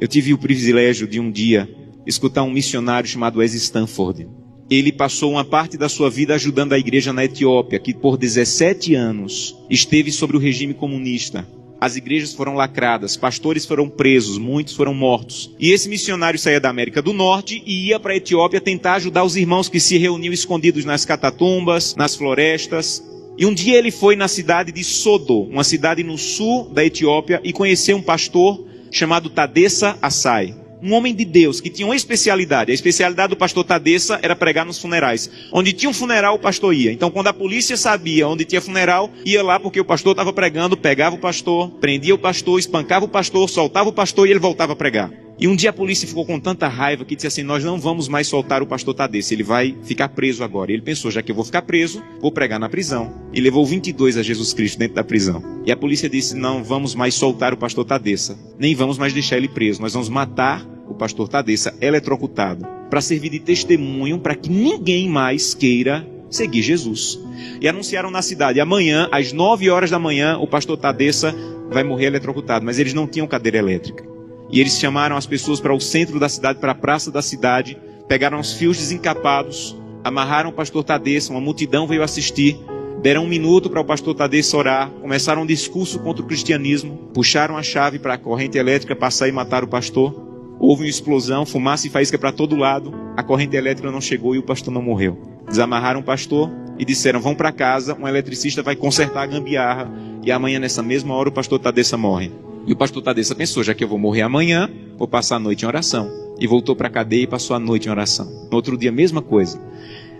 Eu tive o privilégio de um dia escutar um missionário chamado Wes Stanford. Ele passou uma parte da sua vida ajudando a igreja na Etiópia, que por 17 anos esteve sob o regime comunista. As igrejas foram lacradas, pastores foram presos, muitos foram mortos. E esse missionário saía da América do Norte e ia para a Etiópia tentar ajudar os irmãos que se reuniam escondidos nas catatumbas, nas florestas. E um dia ele foi na cidade de Sodo, uma cidade no sul da Etiópia, e conheceu um pastor chamado Tadessa Assai. Um homem de Deus que tinha uma especialidade. A especialidade do pastor Tadessa era pregar nos funerais. Onde tinha um funeral, o pastor ia. Então, quando a polícia sabia onde tinha funeral, ia lá porque o pastor estava pregando, pegava o pastor, prendia o pastor, espancava o pastor, soltava o pastor e ele voltava a pregar. E um dia a polícia ficou com tanta raiva que disse assim: nós não vamos mais soltar o pastor Tadessa, ele vai ficar preso agora. E ele pensou: já que eu vou ficar preso, vou pregar na prisão. E levou 22 a Jesus Cristo dentro da prisão. E a polícia disse: não vamos mais soltar o pastor Tadessa, nem vamos mais deixar ele preso, nós vamos matar o pastor Tadessa eletrocutado, para servir de testemunho para que ninguém mais queira seguir Jesus. E anunciaram na cidade: amanhã, às 9 horas da manhã, o pastor Tadessa vai morrer eletrocutado. Mas eles não tinham cadeira elétrica. E eles chamaram as pessoas para o centro da cidade, para a praça da cidade, pegaram os fios desencapados, amarraram o pastor Tadessa, uma multidão veio assistir, deram 1 minuto para o pastor Tadessa orar, começaram um discurso contra o cristianismo, puxaram a chave para a corrente elétrica passar e matar o pastor. Houve uma explosão, fumaça e faísca para todo lado, a corrente elétrica não chegou e o pastor não morreu. Desamarraram o pastor e disseram: vão para casa, um eletricista vai consertar a gambiarra e amanhã nessa mesma hora o pastor Tadessa morre. E o pastor Tadessa pensou: já que eu vou morrer amanhã, vou passar a noite em oração. E voltou para a cadeia e passou a noite em oração. No outro dia, mesma coisa.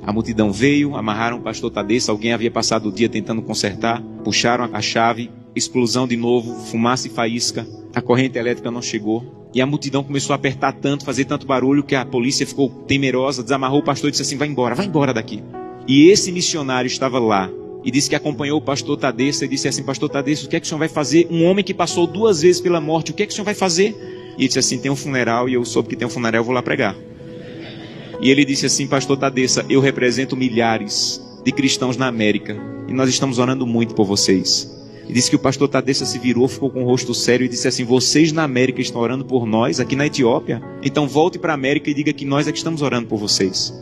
A multidão veio, amarraram o pastor Tadessa, alguém havia passado o dia tentando consertar, puxaram a chave, explosão de novo, fumaça e faísca, a corrente elétrica não chegou. E a multidão começou a apertar tanto, fazer tanto barulho, que a polícia ficou temerosa, desamarrou o pastor e disse assim: vai embora daqui. E esse missionário estava lá e disse que acompanhou o pastor Tadessa e disse assim: pastor Tadessa, o que é que o senhor vai fazer? Um homem que passou 2 vezes pela morte, o que é que o senhor vai fazer? E ele disse assim: tem um funeral e eu soube que tem um funeral, eu vou lá pregar. E ele disse assim: pastor Tadessa, eu represento milhares de cristãos na América e nós estamos orando muito por vocês. E disse que o pastor Tadessa se virou, ficou com o rosto sério e disse assim: vocês na América estão orando por nós, aqui na Etiópia? Então volte para a América e diga que nós é que estamos orando por vocês.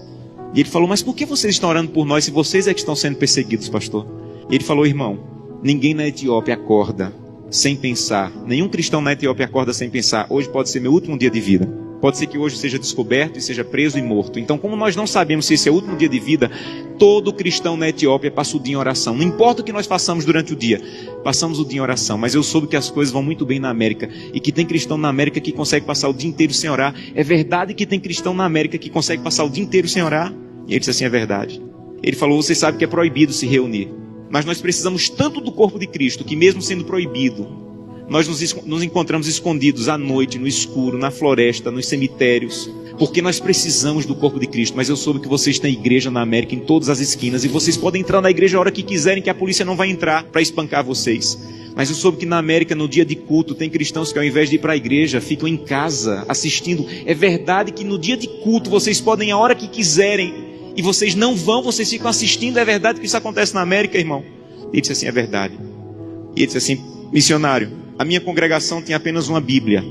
E ele falou: mas por que vocês estão orando por nós se vocês é que estão sendo perseguidos, pastor? E ele falou: irmão, ninguém na Etiópia acorda sem pensar. Nenhum cristão na Etiópia acorda sem pensar: hoje pode ser meu último dia de vida. Pode ser que hoje seja descoberto e seja preso e morto. Então, como nós não sabemos se esse é o último dia de vida, todo cristão na Etiópia passa o dia em oração. Não importa o que nós façamos durante o dia, passamos o dia em oração. Mas eu soube que as coisas vão muito bem na América e que tem cristão na América que consegue passar o dia inteiro sem orar. É verdade que tem cristão na América que consegue passar o dia inteiro sem orar? E ele disse assim: é verdade. Ele falou: você sabe que é proibido se reunir, mas nós precisamos tanto do corpo de Cristo que mesmo sendo proibido, nós nos encontramos escondidos à noite, no escuro, na floresta, nos cemitérios, porque nós precisamos do corpo de Cristo. Mas eu soube que vocês têm igreja na América em todas as esquinas, e vocês podem entrar na igreja a hora que quiserem, que a polícia não vai entrar para espancar vocês. Mas eu soube que na América, no dia de culto, tem cristãos que ao invés de ir para a igreja, ficam em casa assistindo. É verdade que no dia de culto vocês podem ir a hora que quiserem, e vocês não vão, vocês ficam assistindo. É verdade que isso acontece na América, irmão? Ele disse assim: é verdade. E ele disse assim: missionário, a minha congregação tinha apenas uma Bíblia,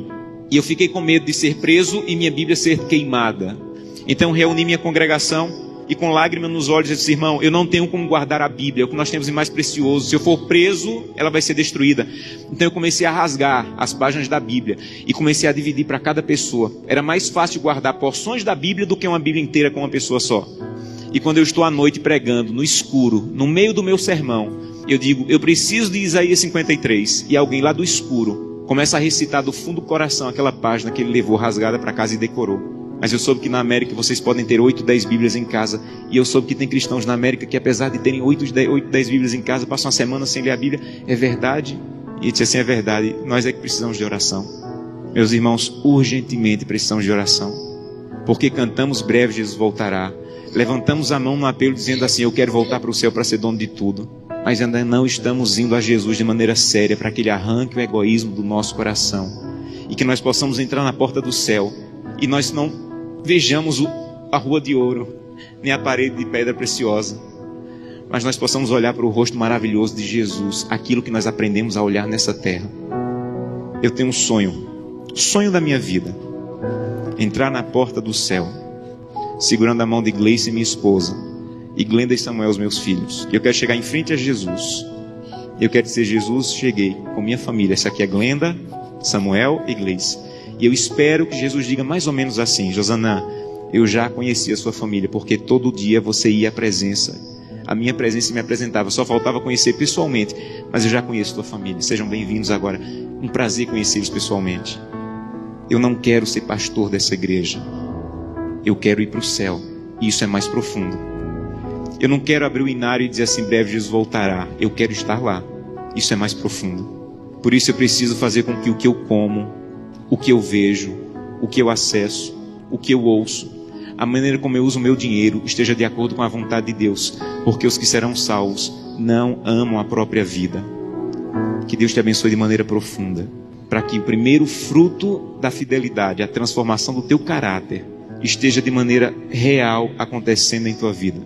e eu fiquei com medo de ser preso e minha Bíblia ser queimada. Então reuni minha congregação e com lágrimas nos olhos eu disse: irmão, eu não tenho como guardar a Bíblia, é o que nós temos de mais precioso. Se eu for preso, ela vai ser destruída. Então eu comecei a rasgar as páginas da Bíblia e comecei a dividir para cada pessoa. Era mais fácil guardar porções da Bíblia do que uma Bíblia inteira com uma pessoa só. E quando eu estou à noite pregando, no escuro, no meio do meu sermão, eu digo: eu preciso de Isaías 53. E alguém lá do escuro começa a recitar do fundo do coração aquela página que ele levou rasgada para casa e decorou. Mas eu soube que na América vocês podem ter 8, 10 Bíblias em casa. E eu soube que tem cristãos na América que, apesar de terem 8, 10 Bíblias em casa, passam uma semana sem ler a Bíblia. É verdade? E ele disse assim: é verdade, nós é que precisamos de oração. Meus irmãos, urgentemente precisamos de oração. Porque cantamos: breve Jesus voltará. Levantamos a mão no apelo dizendo assim: eu quero voltar para o céu para ser dono de tudo. Mas ainda não estamos indo a Jesus de maneira séria, para que Ele arranque o egoísmo do nosso coração e que nós possamos entrar na porta do céu e nós não vejamos a rua de ouro nem a parede de pedra preciosa, mas nós possamos olhar para o rosto maravilhoso de Jesus, aquilo que nós aprendemos a olhar nessa terra. Eu tenho um sonho sonho da minha vida: entrar na porta do céu, segurando a mão de Gleice, minha esposa, e Glenda e Samuel, os meus filhos. Eu quero chegar em frente a Jesus. Eu quero dizer: Jesus, cheguei com minha família. Essa aqui é Glenda, Samuel e Gleice. E eu espero que Jesus diga mais ou menos assim: Josanã, eu já conhecia a sua família, porque todo dia você ia à presença. A minha presença me apresentava, só faltava conhecer pessoalmente, mas eu já conheço a tua família. Sejam bem-vindos agora. Um prazer conhecê-los pessoalmente. Eu não quero ser pastor dessa igreja. Eu quero ir para o céu. E isso é mais profundo. Eu não quero abrir o inário e dizer assim: breve Jesus voltará. Eu quero estar lá. Isso é mais profundo. Por isso eu preciso fazer com que o que eu como, o que eu vejo, o que eu acesso, o que eu ouço, a maneira como eu uso o meu dinheiro esteja de acordo com a vontade de Deus. Porque os que serão salvos não amam a própria vida. Que Deus te abençoe de maneira profunda, para que o primeiro fruto da fidelidade, a transformação do teu caráter, esteja de maneira real acontecendo em tua vida.